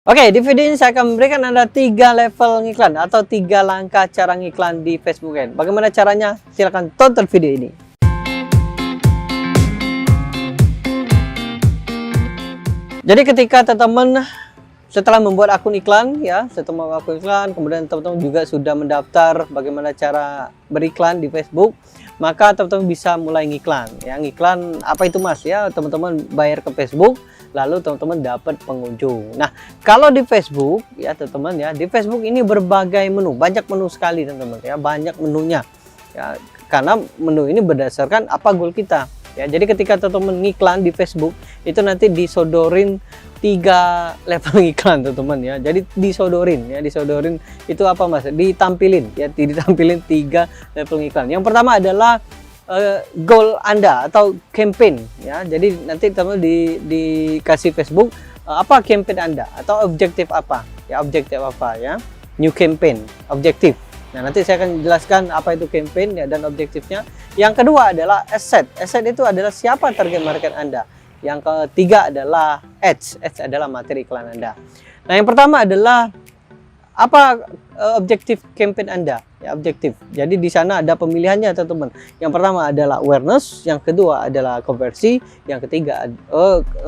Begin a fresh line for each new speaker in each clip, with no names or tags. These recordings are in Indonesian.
Oke, di video ini saya akan memberikan Anda 3 level ngiklan atau 3 langkah cara ngiklan di Facebook Ads. Bagaimana caranya? Silahkan tonton video ini. Jadi ketika teman-teman setelah membuat akun iklan ya, setelah membuat akun iklan, kemudian teman-teman juga sudah mendaftar bagaimana cara beriklan di Facebook, maka teman-teman bisa mulai ngiklan. Ya, ngiklan apa itu Mas? Ya, teman-teman bayar ke Facebook, lalu teman-teman dapat pengunjung. Nah, kalau di Facebook ya teman-teman ya, di Facebook ini berbagai menu, banyak menu sekali teman-teman ya, banyak menunya. Ya, karena menu ini berdasarkan apa goal kita. Ya, jadi ketika teman-teman ngiklan di Facebook itu nanti disodorin 3 level iklan teman-teman ya. Jadi disodorin itu apa Mas? Ditampilin ya, ditampilin 3 level iklan. Yang pertama adalah goal Anda atau campaign ya. Jadi nanti teman dikasih Facebook apa campaign Anda atau objektif apa? Ya, objektif apa ya? New campaign, objektif. Nah, nanti saya akan jelaskan apa itu campaign ya, dan objektifnya. Yang kedua adalah asset. Asset itu adalah siapa target market Anda. Yang ketiga adalah ads. Ads adalah materi iklan Anda. Nah, yang pertama adalah apa objektif campaign Anda? Ya, objektif. Jadi di sana ada pemilihannya teman-teman. Yang pertama adalah awareness, yang kedua adalah konversi, yang ketiga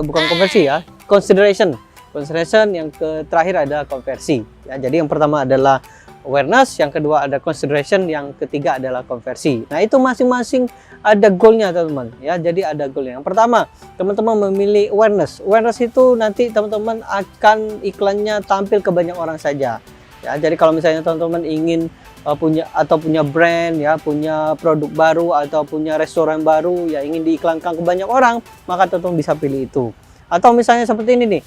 bukan konversi ya, consideration. Consideration, yang terakhir adalah konversi. Ya, jadi yang pertama adalah awareness, yang kedua ada consideration, yang ketiga adalah konversi. Nah, itu masing-masing ada goalnya teman-teman ya. Jadi ada goalnya. Yang pertama, teman-teman memilih awareness. Awareness itu nanti teman-teman akan iklannya tampil ke banyak orang saja. Ya, jadi kalau misalnya teman-teman ingin punya brand ya, punya produk baru atau punya restoran baru ya, ingin diiklankan ke banyak orang, maka teman-teman bisa pilih itu. Atau misalnya seperti ini nih,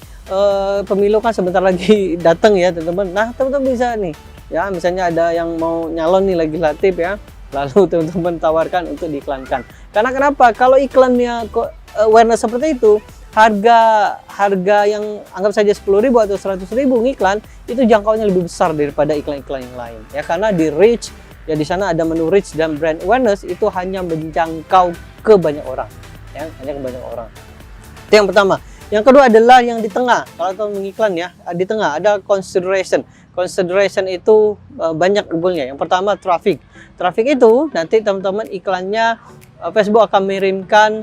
pemilu kan sebentar lagi datang ya teman-teman. Nah, teman-teman bisa nih ya, misalnya ada yang mau nyalon nih legislatif ya, lalu teman-teman tawarkan untuk diiklankan. Karena kenapa? Kalau iklannya awareness seperti itu, harga yang anggap saja 10.000 atau 100.000 ngiklan, itu jangkauannya lebih besar daripada iklan-iklan yang lain ya, karena di reach ya, di sana ada menu reach dan brand awareness, itu hanya menjangkau ke banyak orang ya, hanya ke banyak orang. Itu yang pertama. Yang kedua adalah yang di tengah. Kalau teman mengiklan ya, di tengah ada consideration. Consideration itu banyak goalnya. Yang pertama traffic. Traffic itu nanti teman-teman iklannya Facebook akan mengirimkan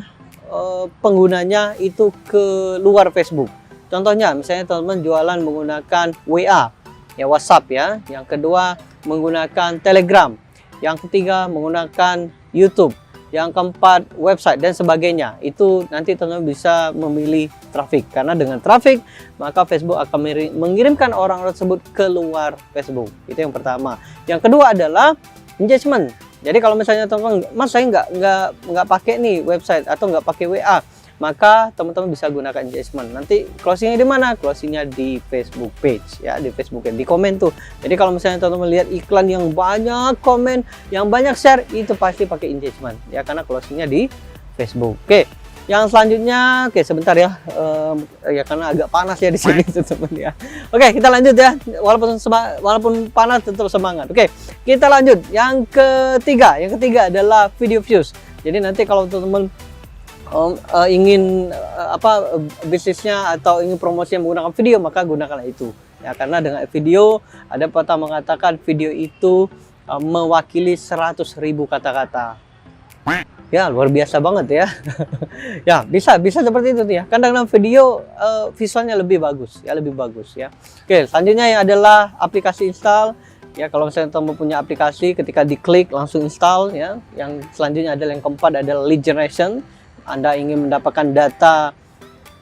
penggunanya itu ke luar Facebook. Contohnya misalnya teman-teman jualan menggunakan WA, ya WhatsApp ya. Yang kedua menggunakan Telegram. Yang ketiga menggunakan YouTube. Yang keempat website dan sebagainya. Itu nanti teman-teman bisa memilih traffic, karena dengan traffic maka Facebook akan mengirimkan orang tersebut keluar Facebook. Itu yang pertama. Yang kedua adalah engagement. Jadi kalau misalnya teman-teman, Mas saya nggak pakai nih website atau nggak pakai WA, maka teman-teman bisa gunakan engagement. Nanti closingnya di mana? Closingnya di Facebook page ya, di Facebook di komen tuh. Jadi kalau misalnya teman-teman lihat iklan yang banyak komen, yang banyak share, itu pasti pakai engagement ya, karena closingnya di Facebook. Oke, yang selanjutnya, oke sebentar ya, ya karena agak panas ya di sini teman-teman ya. Oke, kita lanjut ya. Walaupun panas tetap semangat. Oke, kita lanjut. Yang ketiga adalah video views. Jadi nanti kalau teman-teman ingin bisnisnya atau ingin promosi yang menggunakan video, maka gunakanlah itu ya, karena dengan video ada pepatah mengatakan video itu mewakili 100.000 kata-kata ya, luar biasa banget ya. Ya bisa seperti itu ya, karena dalam video visualnya lebih bagus ya. Oke, selanjutnya yang adalah aplikasi install ya. Kalau misalnya teman punya aplikasi, ketika diklik langsung install ya. Yang selanjutnya adalah yang keempat adalah lead generation. Anda ingin mendapatkan data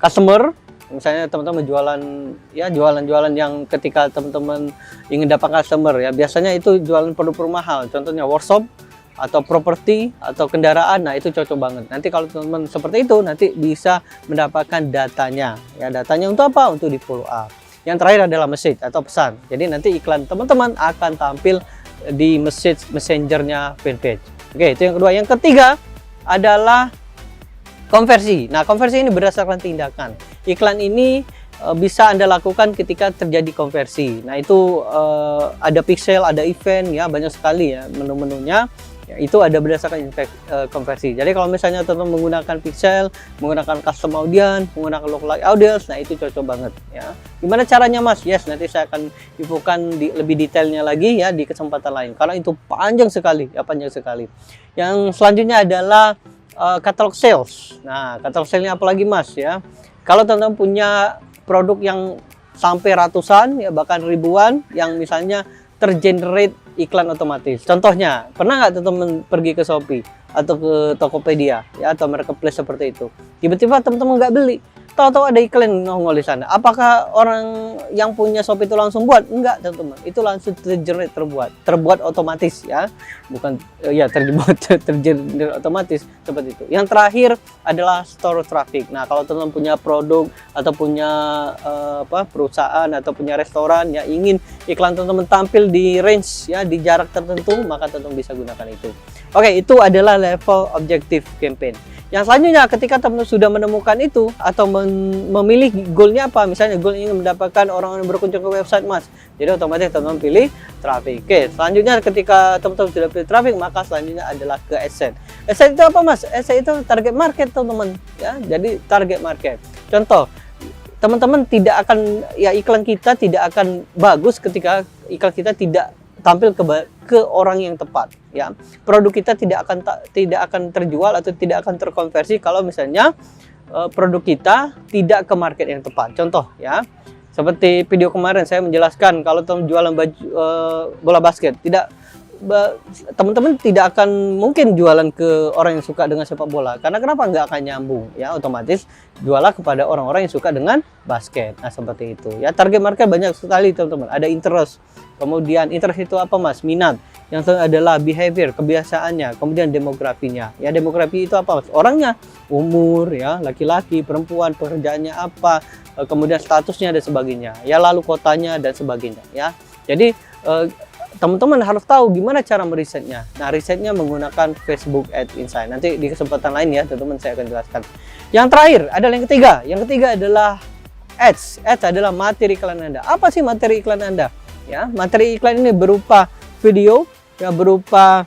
customer, misalnya teman-teman jualan yang ketika teman-teman ingin dapat customer ya, biasanya itu jualan produk mahal, contohnya workshop atau properti atau kendaraan. Nah, itu cocok banget. Nanti kalau teman-teman seperti itu, nanti bisa mendapatkan datanya ya. Datanya untuk apa? Untuk di follow up. Yang terakhir adalah message atau pesan. Jadi nanti iklan teman-teman akan tampil di messengernya fanpage. Oke, itu yang kedua. Yang ketiga adalah konversi. Nah, konversi ini berdasarkan tindakan. Iklan ini bisa Anda lakukan ketika terjadi konversi. Nah, itu ada pixel, ada event ya, banyak sekali ya menu-menunya. Ya, itu ada berdasarkan konversi. Jadi kalau misalnya teman-teman menggunakan pixel, menggunakan custom audience, menggunakan lookalike audience, nah itu cocok banget ya. Gimana caranya Mas? Yes, nanti saya akan infokan lebih detailnya lagi ya di kesempatan lain. Karena itu panjang sekali, ya panjang sekali. Yang selanjutnya adalah catalog sales. Nah, catalog salesnya apa lagi Mas ya? Kalau teman-teman punya produk yang sampai ratusan ya bahkan ribuan yang misalnya tergenerate iklan otomatis. Contohnya, pernah nggak teman-teman pergi ke Shopee atau ke Tokopedia ya atau marketplace seperti itu? Tiba-tiba teman-teman nggak beli, tahu-tahu ada iklan nongol di sana. Apakah orang yang punya Shopee itu langsung buat? Enggak, teman-teman. Itu langsung tergenerate terbuat otomatis ya. Bukan ya tergenerate otomatis seperti itu. Yang terakhir adalah store traffic. Nah, kalau teman-teman punya produk atau punya perusahaan atau punya restoran ya ingin iklan teman-teman tampil di range ya di jarak tertentu, maka teman-teman bisa gunakan itu. Oke, itu adalah level objektif campaign. Yang selanjutnya ketika teman-teman sudah menemukan itu atau memilih goalnya apa, misalnya goal ingin mendapatkan orang yang berkunjung ke website Mas, jadi otomatis teman-teman pilih traffic. Oke, selanjutnya ketika teman-teman sudah pilih traffic, maka selanjutnya adalah ke asset. Asset itu apa Mas? Asset itu target market teman-teman ya, jadi target market. Contoh, teman-teman tidak akan ya iklan kita tidak akan bagus ketika iklan kita tidak tampil ke orang yang tepat ya. Produk kita tidak akan terjual atau tidak akan terkonversi kalau misalnya produk kita tidak ke market yang tepat. Contoh ya, seperti video kemarin saya menjelaskan kalau teman jualan baju bola basket, teman-teman tidak akan mungkin jualan ke orang yang suka dengan sepak bola, karena kenapa? Nggak akan nyambung ya, otomatis jualah kepada orang-orang yang suka dengan basket. Nah seperti itu ya, target market banyak sekali teman-teman. Ada interest, kemudian interest itu apa Mas? Minat. Yang adalah behavior, kebiasaannya, kemudian demografinya ya. Demografi itu apa Mas? Orangnya, umur ya, laki-laki, perempuan, pekerjaannya apa, kemudian statusnya dan sebagainya ya, lalu kotanya dan sebagainya ya. Jadi teman-teman harus tahu gimana cara merisetnya. Nah, risetnya menggunakan Facebook Ads Insight. Nanti di kesempatan lain ya, teman-teman saya akan jelaskan. Yang terakhir adalah yang ketiga. Yang ketiga adalah Ads. Ads adalah materi iklan Anda. Apa sih materi iklan Anda? Ya, materi iklan ini berupa video, ya berupa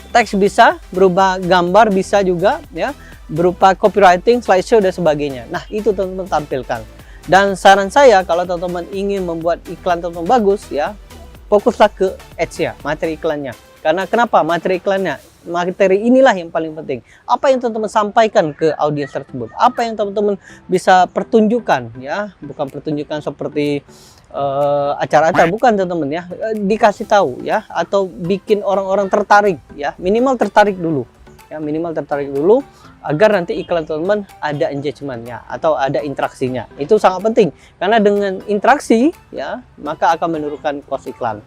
teks bisa, berupa gambar bisa juga, ya, berupa copywriting, slideshow dan sebagainya. Nah, itu teman-teman tampilkan. Dan saran saya kalau teman-teman ingin membuat iklan teman-teman bagus, ya, fokuslah ke ads-nya, materi iklannya. Karena kenapa? Materi iklannya, materi inilah yang paling penting. Apa yang teman-teman sampaikan ke audiens tersebut? Apa yang teman-teman bisa pertunjukkan ya? Bukan pertunjukan seperti acara-acara, bukan teman-teman ya. Dikasih tahu ya, atau bikin orang-orang tertarik ya. Minimal tertarik dulu. Ya, minimal tertarik dulu agar nanti iklan teman-teman ada engagementnya atau ada interaksinya. Itu sangat penting karena dengan interaksi ya maka akan menurunkan cost iklan.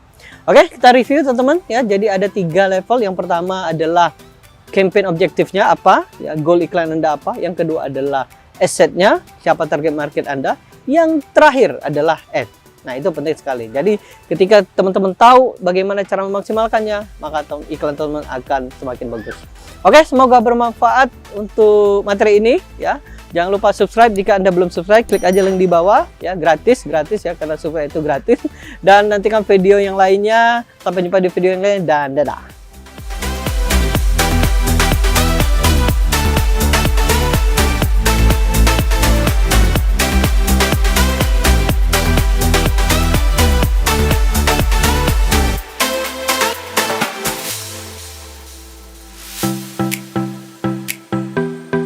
Oke, kita review teman-teman ya. Jadi ada 3 level. Yang pertama adalah campaign objektifnya apa ya, goal iklan Anda apa. Yang kedua adalah assetnya, siapa target market Anda. Yang terakhir adalah ad. Nah, itu penting sekali. Jadi ketika teman-teman tahu bagaimana cara memaksimalkannya, maka iklan teman-teman akan semakin bagus. Oke, semoga bermanfaat untuk materi ini ya. Jangan lupa subscribe jika Anda belum subscribe, klik aja link di bawah ya, gratis ya, karena subscribe itu gratis. Dan nantikan video yang lainnya. Sampai jumpa di video yang lain dan dadah.